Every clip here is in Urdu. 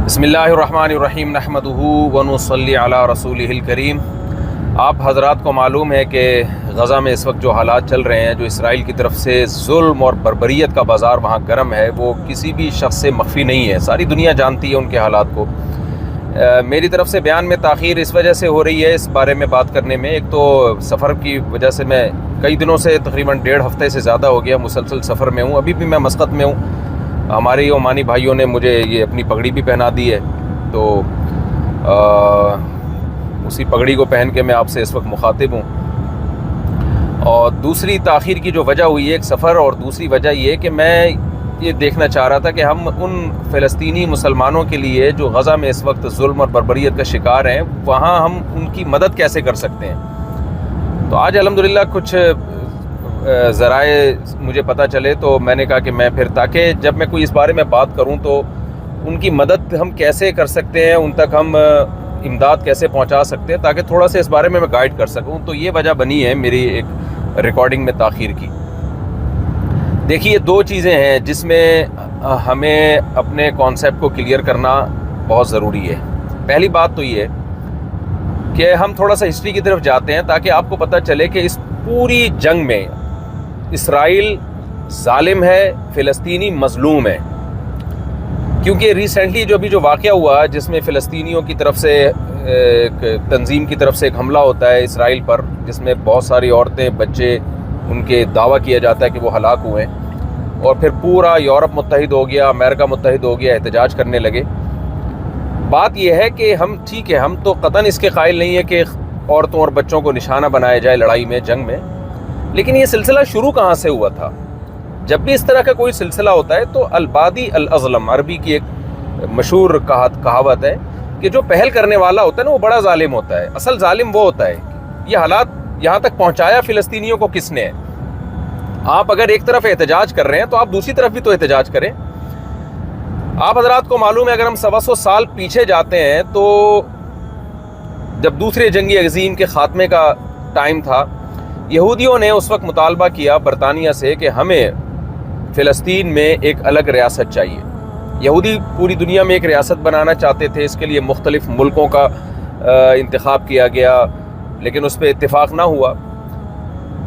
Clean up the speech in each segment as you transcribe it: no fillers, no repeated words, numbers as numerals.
بسم اللہ الرحمن الرحیم نحمدہ ونصلی علی رسولہ الکریم۔ آپ حضرات کو معلوم ہے کہ غزہ میں اس وقت جو حالات چل رہے ہیں، جو اسرائیل کی طرف سے ظلم اور بربریت کا بازار وہاں گرم ہے، وہ کسی بھی شخص سے مخفی نہیں ہے، ساری دنیا جانتی ہے ان کے حالات کو۔ میری طرف سے بیان میں تاخیر اس وجہ سے ہو رہی ہے اس بارے میں بات کرنے میں۔ ایک تو سفر کی وجہ سے میں کئی دنوں سے تقریباً 1.5 ہفتے سے زیادہ ہو گیا مسلسل سفر میں ہوں، ابھی بھی میں مسقط میں ہوں۔ ہمارے عمانی بھائیوں نے مجھے یہ اپنی پگڑی بھی پہنا دی ہے، تو اسی پگڑی کو پہن کے میں آپ سے اس وقت مخاطب ہوں۔ اور دوسری تاخیر کی جو وجہ ہوئی ہے ایک سفر، اور دوسری وجہ یہ کہ میں یہ دیکھنا چاہ رہا تھا کہ ہم ان فلسطینی مسلمانوں کے لیے جو غزہ میں اس وقت ظلم اور بربریت کا شکار ہیں، وہاں ہم ان کی مدد کیسے کر سکتے ہیں۔ تو آج الحمدللہ کچھ ذرائع مجھے پتہ چلے، تو میں نے کہا کہ میں پھر تاکہ جب میں کوئی اس بارے میں بات کروں تو ان کی مدد ہم کیسے کر سکتے ہیں، ان تک ہم امداد کیسے پہنچا سکتے ہیں، تاکہ تھوڑا سا اس بارے میں گائیڈ کر سکوں۔ تو یہ وجہ بنی ہے میری ایک ریکارڈنگ میں تاخیر کی۔ دیکھیے، 2 چیزیں ہیں جس میں ہمیں اپنے کانسیپٹ کو کلیئر کرنا بہت ضروری ہے۔ پہلی بات تو یہ کہ ہم تھوڑا سا ہسٹری کی طرف جاتے ہیں تاکہ آپ کو پتہ چلے کہ اس پوری جنگ میں اسرائیل ظالم ہے، فلسطینی مظلوم ہے۔ کیونکہ ریسنٹلی جو واقعہ ہوا جس میں فلسطینیوں کی طرف سے ایک تنظیم کی طرف سے ایک حملہ ہوتا ہے اسرائیل پر، جس میں بہت ساری عورتیں، بچے، ان کے دعویٰ کیا جاتا ہے کہ وہ ہلاک ہوئے ہیں، اور پھر پورا یورپ متحد ہو گیا، امریکہ متحد ہو گیا، احتجاج کرنے لگے۔ بات یہ ہے کہ ہم ٹھیک ہے، ہم تو قطعاً اس کے قائل نہیں ہے کہ عورتوں اور بچوں کو نشانہ بنایا جائے لڑائی میں، جنگ میں، لیکن یہ سلسلہ شروع کہاں سے ہوا تھا؟ جب بھی اس طرح کا کوئی سلسلہ ہوتا ہے تو البادی الاظلم، عربی کی ایک مشہور کہاوت ہے کہ جو پہل کرنے والا ہوتا ہے نا وہ بڑا ظالم ہوتا ہے۔ اصل ظالم وہ ہوتا ہے۔ یہ حالات یہاں تک پہنچایا فلسطینیوں کو کس نے ہے؟ آپ اگر ایک طرف احتجاج کر رہے ہیں تو آپ دوسری طرف بھی تو احتجاج کریں۔ آپ حضرات کو معلوم ہے، اگر ہم 125 سال پیچھے جاتے ہیں تو جب دوسرے جنگی عظیم کے خاتمے کا ٹائم تھا، یہودیوں نے اس وقت مطالبہ کیا برطانیہ سے کہ ہمیں فلسطین میں ایک الگ ریاست چاہیے۔ یہودی پوری دنیا میں ایک ریاست بنانا چاہتے تھے، اس کے لیے مختلف ملکوں کا انتخاب کیا گیا، لیکن اس پہ اتفاق نہ ہوا۔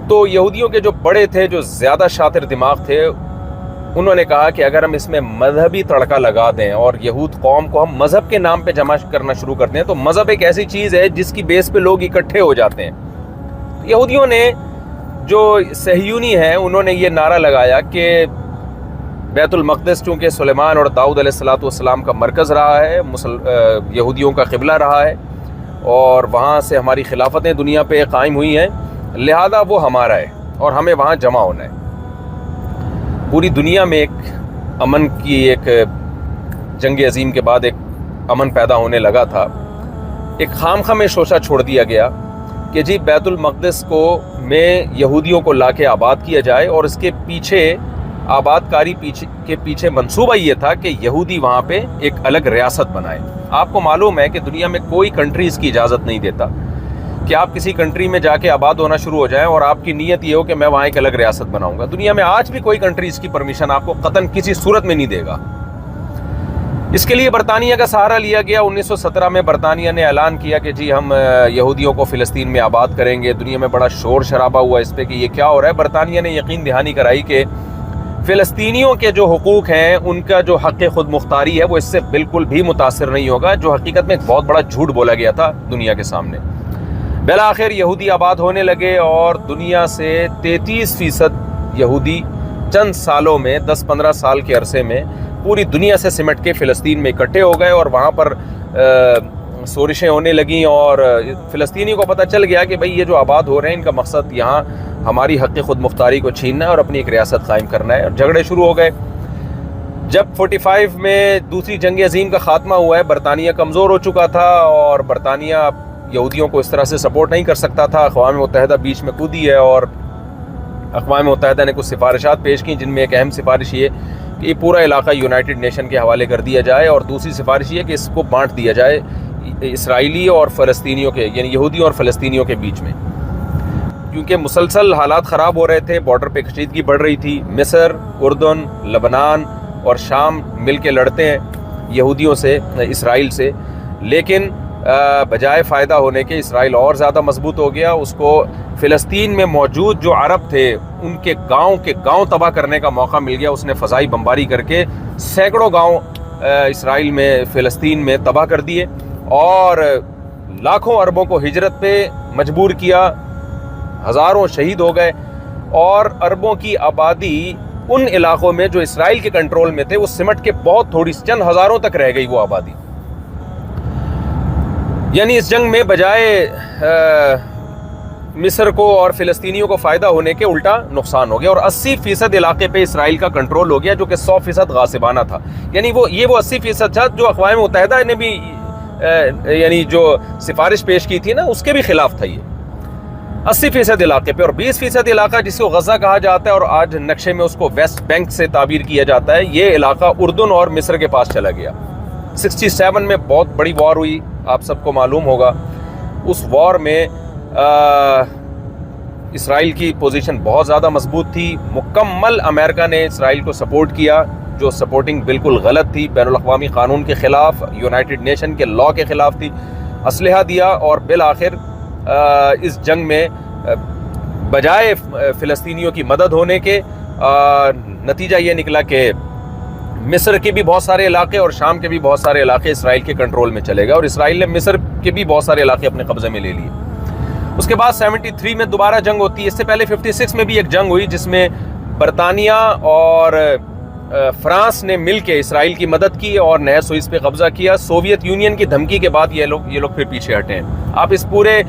تو یہودیوں کے جو بڑے تھے، جو زیادہ شاطر دماغ تھے، انہوں نے کہا کہ اگر ہم اس میں مذہبی تڑکا لگا دیں اور یہود قوم کو ہم مذہب کے نام پہ جمع کرنا شروع کر دیں، تو مذہب ایک ایسی چیز ہے جس کی بیس پہ لوگ اکٹھے ہو جاتے ہیں۔ یہودیوں نے، جو صہیونی ہیں، انہوں نے یہ نعرہ لگایا کہ بیت المقدس چونکہ سلیمان اور داؤد علیہ السلام کا مرکز رہا ہے، یہودیوں کا قبلہ رہا ہے، اور وہاں سے ہماری خلافتیں دنیا پہ قائم ہوئی ہیں، لہذا وہ ہمارا ہے اور ہمیں وہاں جمع ہونا ہے۔ پوری دنیا میں ایک امن کی، ایک جنگ عظیم کے بعد ایک امن پیدا ہونے لگا تھا۔ ایک خامخواہ میں شوشہ چھوڑ دیا گیا کہ جی بیت المقدس کو میں یہودیوں کو لا کے آباد کیا جائے، اور اس کے پیچھے آباد کاری کے پیچھے منصوبہ یہ تھا کہ یہودی وہاں پہ ایک الگ ریاست بنائے۔ آپ کو معلوم ہے کہ دنیا میں کوئی کنٹری اس کی اجازت نہیں دیتا کہ آپ کسی کنٹری میں جا کے آباد ہونا شروع ہو جائیں اور آپ کی نیت یہ ہو کہ میں وہاں ایک الگ ریاست بناؤں گا۔ دنیا میں آج بھی کوئی کنٹری اس کی پرمیشن آپ کو قطعاً کسی صورت میں نہیں دے گا۔ اس کے لیے برطانیہ کا سہارا لیا گیا۔ 1917 میں برطانیہ نے اعلان کیا کہ جی ہم یہودیوں کو فلسطین میں آباد کریں گے۔ دنیا میں بڑا شور شرابہ ہوا اس پہ کہ یہ کیا ہو رہا ہے۔ برطانیہ نے یقین دہانی کرائی کہ فلسطینیوں کے جو حقوق ہیں، ان کا جو حق خود مختاری ہے، وہ اس سے بالکل بھی متاثر نہیں ہوگا، جو حقیقت میں ایک بہت بڑا جھوٹ بولا گیا تھا دنیا کے سامنے۔ بالآخر یہودی آباد ہونے لگے، اور دنیا سے 33% یہودی چند سالوں میں، 10-15 سال کے عرصے میں پوری دنیا سے سمٹ کے فلسطین میں اکٹھے ہو گئے، اور وہاں پر سورشیں ہونے لگیں، اور فلسطینی کو پتہ چل گیا کہ بھئی یہ جو آباد ہو رہے ہیں، ان کا مقصد یہاں ہماری حق خود مختاری کو چھیننا ہے اور اپنی ایک ریاست قائم کرنا ہے، اور جھگڑے شروع ہو گئے۔ جب 45 میں دوسری جنگ عظیم کا خاتمہ ہوا ہے، برطانیہ کمزور ہو چکا تھا، اور برطانیہ یہودیوں کو اس طرح سے سپورٹ نہیں کر سکتا تھا۔ اقوام متحدہ بیچ میں کودی ہے، اور اقوام متحدہ نے کچھ سفارشات پیش کی، جن میں ایک اہم سفارش یہ کہ یہ پورا علاقہ یونائٹڈ نیشن کے حوالے کر دیا جائے، اور دوسری سفارش یہ کہ اس کو بانٹ دیا جائے اسرائیلی اور فلسطینیوں کے، یعنی یہودیوں اور فلسطینیوں کے بیچ میں، کیونکہ مسلسل حالات خراب ہو رہے تھے، بارڈر پہ کشیدگی بڑھ رہی تھی۔ مصر، اردن، لبنان اور شام مل کے لڑتے ہیں، یہودیوں سے, اسرائیل سے, لیکن بجائے فائدہ ہونے کے اسرائیل اور زیادہ مضبوط ہو گیا. اس کو فلسطین میں موجود جو عرب تھے ان کے گاؤں تباہ کرنے کا موقع مل گیا. اس نے فضائی بمباری کر کے سینکڑوں گاؤں اسرائیل میں, فلسطین میں تباہ کر دیے اور لاکھوں عربوں کو ہجرت پہ مجبور کیا, ہزاروں شہید ہو گئے, اور عربوں کی آبادی ان علاقوں میں جو اسرائیل کے کنٹرول میں تھے وہ سمٹ کے بہت تھوڑی, چند ہزاروں تک رہ گئی وہ آبادی. یعنی اس جنگ میں بجائے مصر کو اور فلسطینیوں کو فائدہ ہونے کے الٹا نقصان ہو گیا, اور 80% علاقے پہ اسرائیل کا کنٹرول ہو گیا جو کہ 100% غاصبانہ تھا. یعنی وہ 80% تھا جو اقوام متحدہ نے بھی یعنی جو سفارش پیش کی تھی نا اس کے بھی خلاف تھا. یہ 80% علاقے پہ, اور 20% علاقہ جس کو غزہ کہا جاتا ہے اور آج نقشے میں اس کو ویسٹ بینک سے تعبیر کیا جاتا ہے, یہ علاقہ اردن اور مصر کے پاس چلا گیا. 67 میں بہت بڑی وار ہوئی, آپ سب کو معلوم ہوگا. اس وار میں اسرائیل کی پوزیشن بہت زیادہ مضبوط تھی. مکمل امریکہ نے اسرائیل کو سپورٹ کیا, جو سپورٹنگ بالکل غلط تھی, بین الاقوامی قانون کے خلاف, یونائٹڈ نیشن کے لاء کے خلاف تھی. اسلحہ دیا اور بالآخر اس جنگ میں بجائے فلسطینیوں کی مدد ہونے کے نتیجہ یہ نکلا کہ مصر کے بھی بہت سارے علاقے اور شام کے بھی بہت سارے علاقے اسرائیل کے کنٹرول میں چلے گئے, اور اسرائیل نے مصر کے بھی بہت سارے علاقے اپنے قبضے میں لے لیے. اس کے بعد 73 میں دوبارہ جنگ ہوتی ہے. اس سے پہلے 56 میں بھی ایک جنگ ہوئی جس میں برطانیہ اور فرانس نے مل کے اسرائیل کی مدد کی اور نہر سوئس پہ قبضہ کیا. سوویت یونین کی دھمکی کے بعد یہ لوگ پھر پیچھے ہٹے ہیں. آپ اس پورے